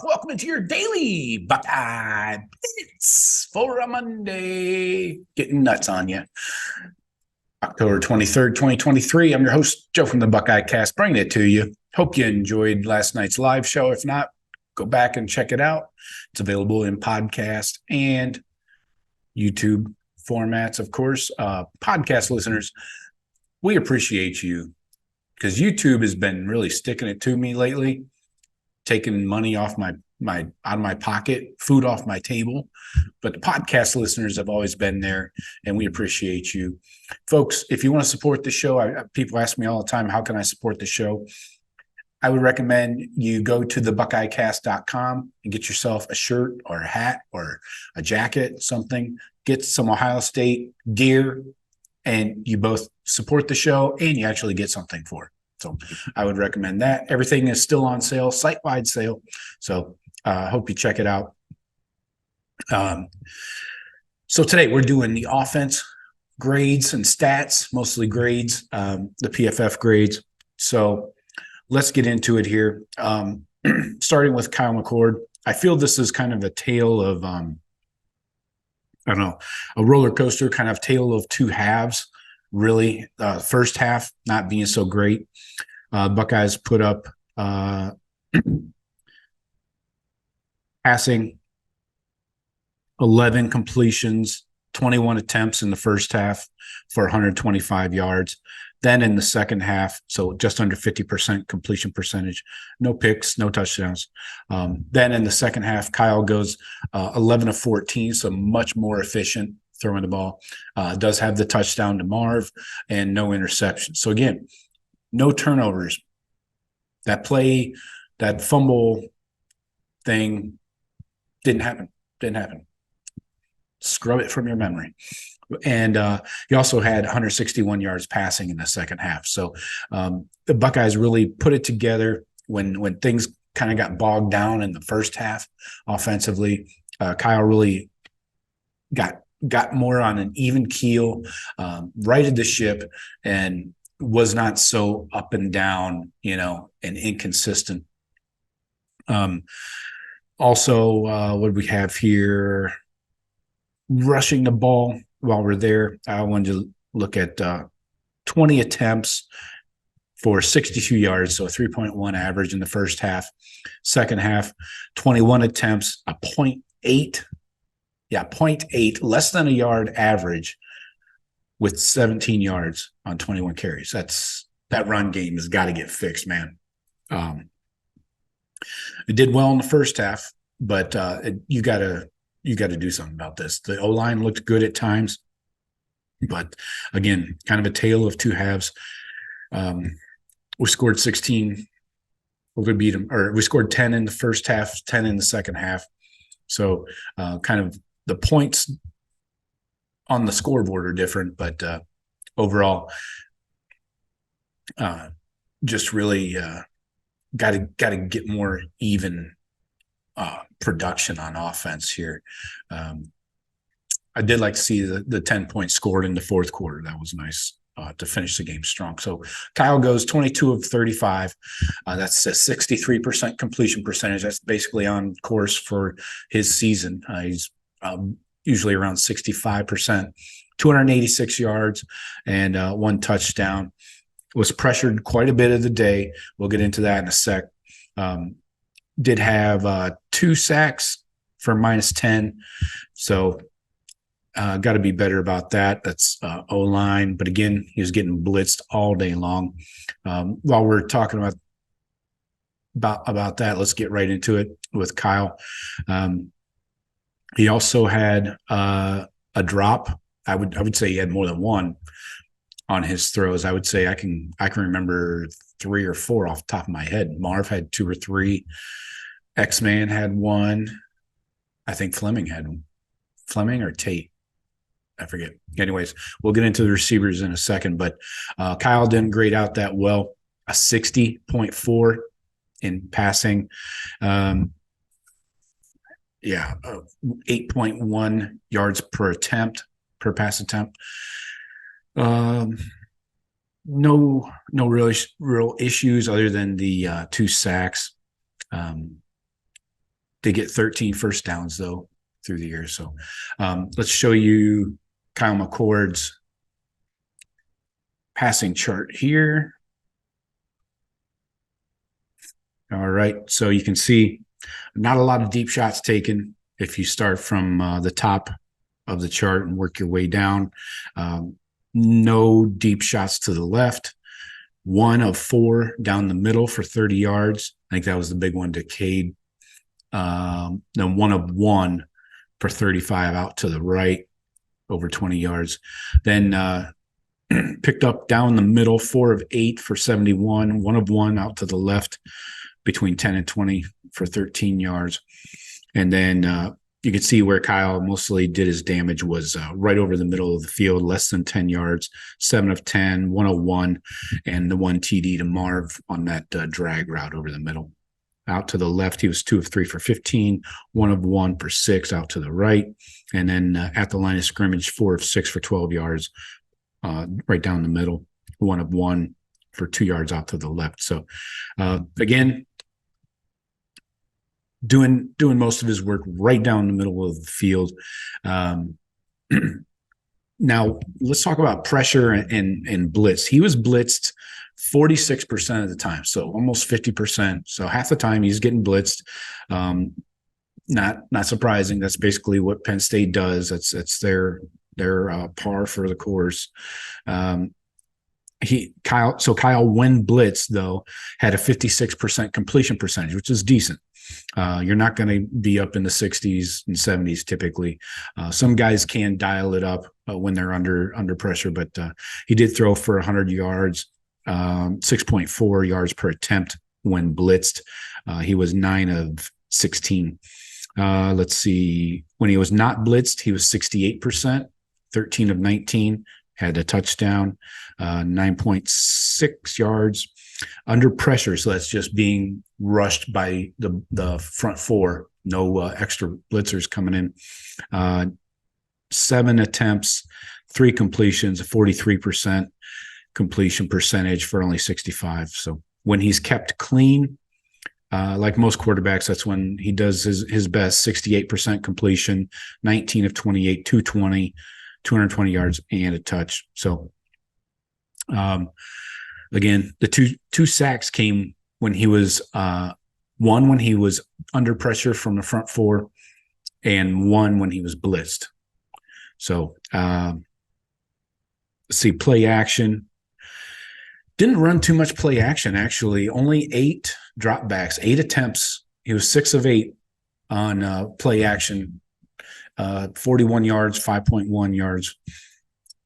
Welcome into your Daily Buckeye Blitz for a Monday. Getting nuts on you. October 23rd, 2023. I'm your host, Joe from the Buckeye Cast, bringing it to you. Hope you enjoyed last night's live show. If not, go back and check it out. It's available in podcast and YouTube formats, of course. Podcast listeners, we appreciate you because YouTube has been really sticking it to me lately, taking money off my out of my pocket, food off my table. But the podcast listeners have always been there, and we appreciate you. Folks, if you want to support the show, people ask me all the time, how can I support the show? I would recommend you go to thebuckeyecast.com and get yourself a shirt or a hat or a jacket, something. Get some Ohio State gear, and you both support the show and you actually get something for it. So I would recommend that. Everything is still on sale, site-wide sale. So I hope you check it out. So today we're doing the offense grades and stats, mostly grades, the PFF grades. So let's get into it here. Starting with Kyle McCord. I feel this is kind of a tale of, I don't know, a roller coaster, kind of tale of two halves, really. First half not being so great. Buckeyes put up passing 11 completions, 21 attempts in the first half for 125 yards. Then in the second half, so just under 50% completion percentage, no picks, no touchdowns. Then in the second half, Kyle goes 11 of 14, so much more efficient throwing the ball. Does have the touchdown to Marv and no interceptions. So again, no turnovers. That play, that fumble thing didn't happen. Scrub it from your memory. And he also had 161 yards passing in the second half. So the Buckeyes really put it together when things kind of got bogged down in the first half offensively. Kyle really got more on an even keel, righted the ship, and was not so up and down, and inconsistent. Also, what do we have here? Rushing the ball while we're there. I wanted to look at 20 attempts for 62 yards, so a 3.1 average in the first half. Second half, 21 attempts, a 0.8. Yeah, 0.8, less than a yard average with 17 yards on 21 carries. That run game has got to get fixed, man. It did well in the first half, but you got to do something about this. The O-line looked good at times, but again, kind of a tale of two halves. We scored 16. We're going to beat them, or we scored 10 in the first half, 10 in the second half. So kind of the points on the scoreboard are different, but overall, just really got to get more even production on offense here. I did like to see the 10 points scored in the fourth quarter. That was nice to finish the game strong. So Kyle goes 22 of 35. That's a 63% completion percentage. That's basically on course for his season. He's usually around 65%, 286 yards and one touchdown. Was pressured quite a bit of the day. We'll get into that in a sec. Did have 2 sacks for -10. So got to be better about that. That's O-line. But again, he was getting blitzed all day long. While we're talking about that, let's get right into it with Kyle. He also had a drop. I would say he had more than one on his throws. I would say I can remember 3 or 4 off the top of my head. Marv had 2 or 3. X-Man had 1. I think Fleming had one. Fleming or Tate. I forget. Anyways, we'll get into the receivers in a second, but Kyle didn't grade out that well. A 60.4 in passing. 8.1 yards per pass attempt. No real issues other than the 2 sacks. They get 13 first downs, though, through the year. So let's show you Kyle McCord's passing chart here. All right. So you can see not a lot of deep shots taken if you start from the top of the chart and work your way down. No deep shots to the left. 1 of 4 down the middle for 30 yards. I think that was the big one to Cade. Then 1 of 1 for 35 out to the right, over 20 yards. Then picked up down the middle, 4 of 8 for 71, 1 of 1 out to the left between 10 and 20 for 13 yards. And then you can see where Kyle mostly did his damage was right over the middle of the field, less than 10 yards, 7 of 10, 1 of 1, and the 1 TD to Marv on that drag route over the middle. Out to the left, he was 2 of 3 for 15, 1 of 1 for 6 out to the right. And then at the line of scrimmage, 4 of 6 for 12 yards, right down the middle, 1 of 1 for 2 yards out to the left. So again, doing most of his work right down the middle of the field. Now let's talk about pressure and blitz. He was blitzed 46% of the time, so almost 50%. So half the time he's getting blitzed. Not surprising. That's basically what Penn State does. That's their par for the course. Kyle, when blitzed, though, had a 56% completion percentage, which is decent. You're not going to be up in the 60s and 70s typically. Some guys can dial it up when they're under pressure, but he did throw for 100 yards, 6.4 yards per attempt when blitzed. He was 9 of 16. Let's see. When he was not blitzed, he was 68%, 13 of 19, had a touchdown, 9.6 yards. Under pressure, so that's just being rushed by the front 4, no extra blitzers coming in. 7 attempts, 3 completions, a 43% completion percentage for only 65. So when he's kept clean, like most quarterbacks, that's when he does his best. 68% completion, 19 of 28, 220 yards and a touch. So again, the two sacks came when he was one when he was under pressure from the front 4, and 1 when he was blitzed. So let's see, play action. Didn't run too much play action, actually. Only 8 dropbacks, 8 attempts. He was 6 of 8 on play action, 41 yards, 5.1 yards.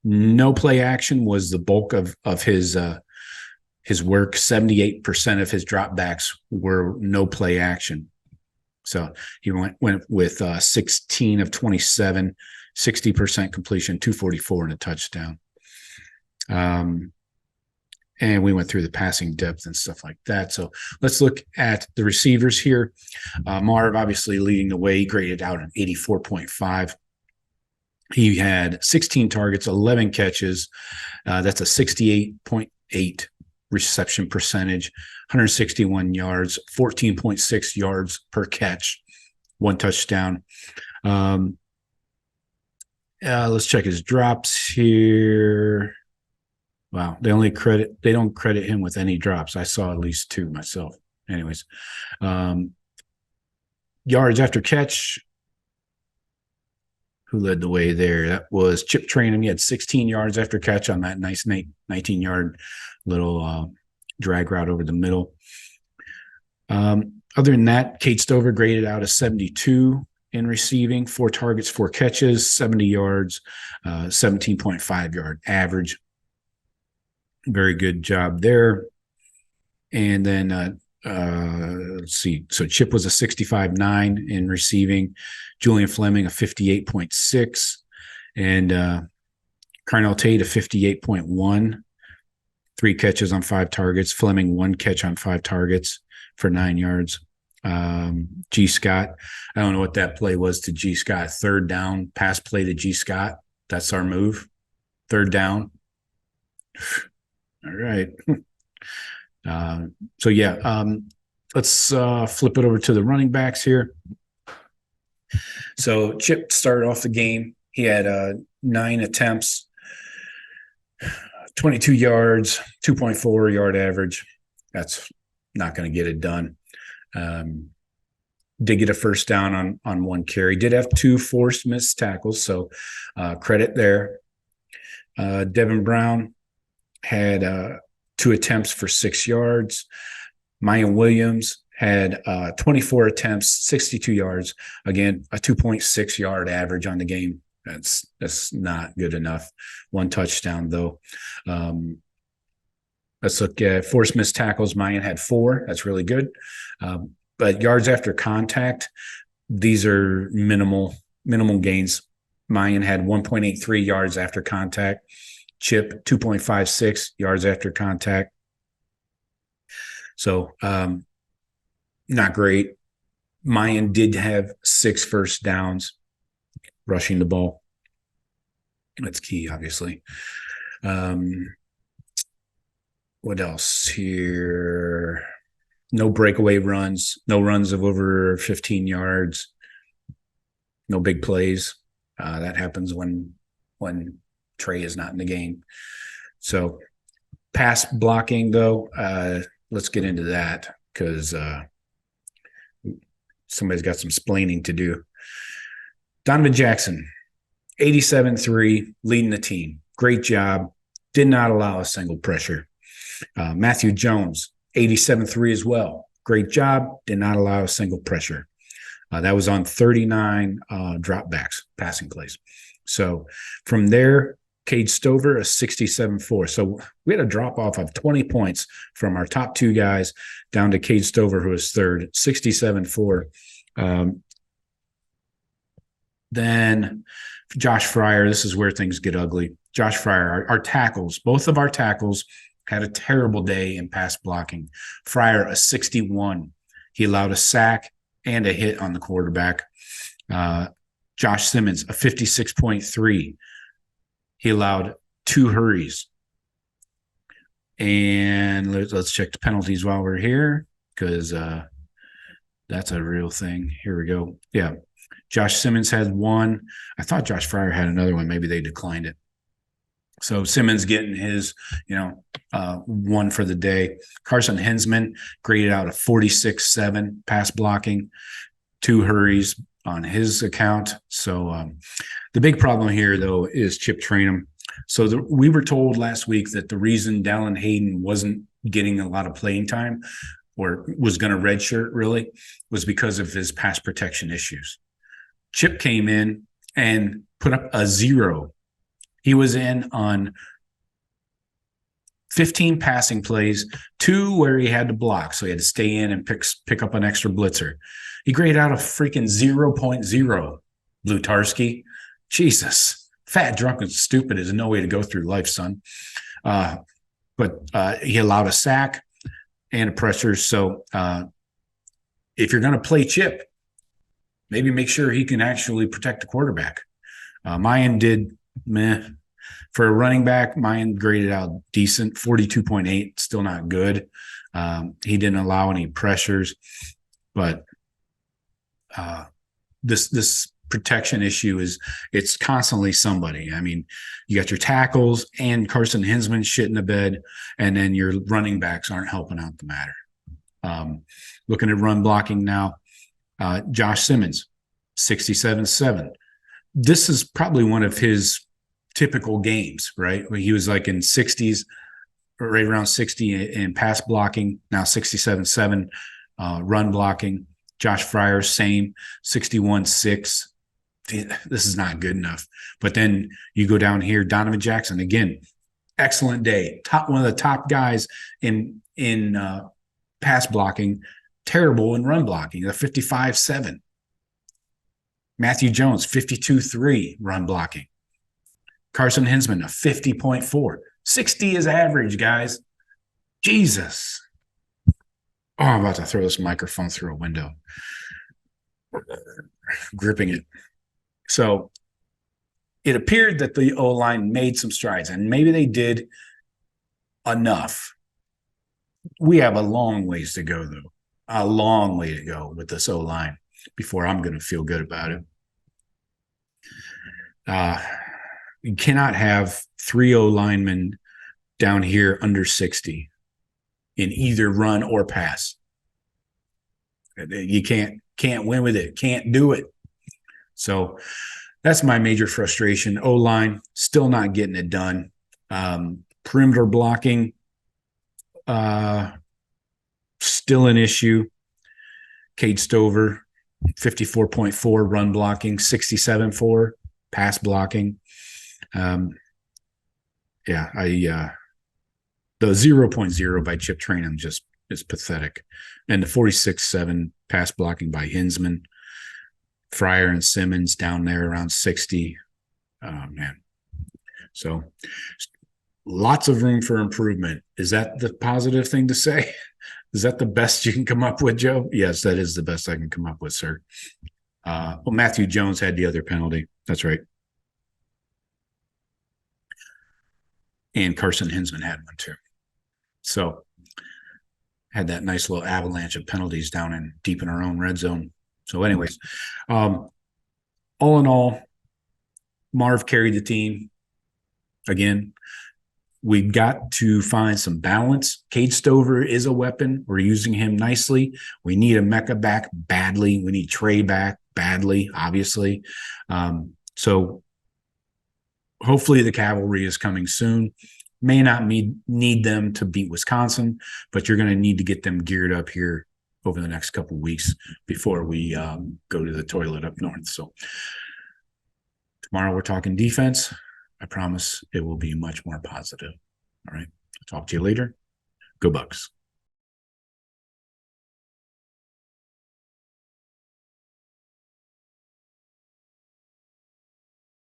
No play action was the bulk of his work. 78% of his dropbacks were no play action. So he went with 16 of 27, 60% completion, 244 and a touchdown. And we went through the passing depth and stuff like that. So let's look at the receivers here. Marv obviously leading the way, graded out an 84.5. He had 16 targets, 11 catches. That's a 68.8 reception percentage, 161 yards, 14.6 yards per catch, 1 touchdown. Let's check his drops here. Wow, they don't credit him with any drops. I saw at least 2 myself. Anyways, yards after catch. Who led the way there? That was Chip Trainum. He had 16 yards after catch on that nice 19-yard little drag route over the middle. Other than that, Kate Stover graded out a 72 in receiving, 4 targets, 4 catches, 70 yards, 17.5 yard average. Very good job there. And then let's see. So Chip was a 65.9 in receiving, Julian Fleming a 58.6, and Carnell Tate a 58.1. 3 catches on 5 targets. Fleming 1 catch on 5 targets for 9 yards. G. Scott, I don't know what that play was to G. Scott. 3rd down, pass play to G. Scott. That's our move. 3rd down. All right. So yeah, let's flip it over to the running backs here. So Chip started off the game. He had 9 attempts, 22 yards, 2.4 yard average. That's not going to get it done. Did get a first down on 1 carry. Did have 2 forced missed tackles, so credit there. Devin Brown had 2 attempts for 6 yards. Mayan Williams had 24 attempts, 62 yards. Again, a 2.6 yard average on the game. That's not good enough. 1 touchdown, though. Let's look at forced missed tackles. Mayan had 4. That's really good. But yards after contact, these are minimal gains. Mayan had 1.83 yards after contact. Chip, 2.56 yards after contact. So not great. Mayan did have 6 first downs rushing the ball. That's key, obviously. What else here? No breakaway runs, no runs of over 15 yards, no big plays. That happens when Trey is not in the game. So pass blocking, though, let's get into that because somebody's got some splaining to do. Donovan Jackson, 87-3, leading the team. Great job. Did not allow a single pressure. Matthew Jones, 87-3 as well. Great job. Did not allow a single pressure. That was on 39 dropbacks, passing plays. So from there, Cade Stover, a 67-4. So we had a drop-off of 20 points from our top 2 guys down to Cade Stover, who was third, 67-4. Then Josh Fryer, this is where things get ugly. Josh Fryer, our tackles, both of our tackles had a terrible day in pass blocking. Fryer, a 61. He allowed a sack and a hit on the quarterback. Josh Simmons, a 56.3. He allowed 2 hurries. And let's check the penalties while we're here because that's a real thing. Here we go. Yeah. Josh Simmons had 1. I thought Josh Fryer had another one. Maybe they declined it. So Simmons getting his, 1 for the day. Carson Hinsman graded out a 46-7 pass blocking, 2 hurries on his account. So the big problem here, though, is Chip Trainum. So we were told last week that the reason Dallin Hayden wasn't getting a lot of playing time or was going to redshirt really was because of his pass protection issues. Chip came in and put up a 0. He was in on 15 passing plays, 2 where he had to block. So he had to stay in and pick up an extra blitzer. He graded out a freaking 0.0, Blutarski. Jesus. Fat, drunk, and stupid is no way to go through life, son. But he allowed a sack and a pressure. So if you're going to play Chip, maybe make sure he can actually protect the quarterback. Mayan did meh. For a running back, Mayan graded out decent, 42.8, still not good. He didn't allow any pressures, but this protection issue it's constantly somebody. I mean, you got your tackles and Carson Hinsman shit in the bed, and then your running backs aren't helping out the matter. Looking at run blocking now, Josh Simmons, 67-7. This is probably one of his typical games, right? Where he was like in 60s, right around 60 in pass blocking, now 67-7 run blocking. Josh Fryer, same, 61-6. This is not good enough. But then you go down here, Donovan Jackson, again, excellent day. One of the top guys in pass blocking, terrible in run blocking, a 55-7. Matthew Jones, 52-3 run blocking. Carson Hinsman, a 50.4. 60 is average, guys. Jesus. Oh, I'm about to throw this microphone through a window. Gripping it. So it appeared that the O-line made some strides, and maybe they did enough. We have a long ways to go, though. A long way to go with this O-line. before I'm going to feel good about it. You cannot have 3 O-linemen down here under 60 in either run or pass. You can't win with it. Can't do it. So that's my major frustration. O-line still not getting it done. Perimeter blocking still an issue. Cade Stover, 54.4 run blocking, 67.4 pass blocking. The 0.0 by Chip Trainum just is pathetic. And the 46.7 pass blocking by Hinsman. Fryer and Simmons down there around 60. Oh, man. So lots of room for improvement. Is that the positive thing to say? Is that the best you can come up with, Joe? Yes, that is the best I can come up with, sir. Well, Matthew Jones had the other penalty. That's right. And Carson Hinsman had one too. So had that nice little avalanche of penalties down in deep in our own red zone. So anyways, all in all, Marv carried the team. Again, we've got to find some balance. Cade Stover is a weapon. We're using him nicely. We need a Mecca back badly. We need Trey back badly, obviously. So hopefully the cavalry is coming soon. May not need them to beat Wisconsin, but you're going to need to get them geared up here over the next couple of weeks before we go to the toilet up north. So tomorrow we're talking defense. I promise it will be much more positive. All right. Talk to you later. Go Bucks.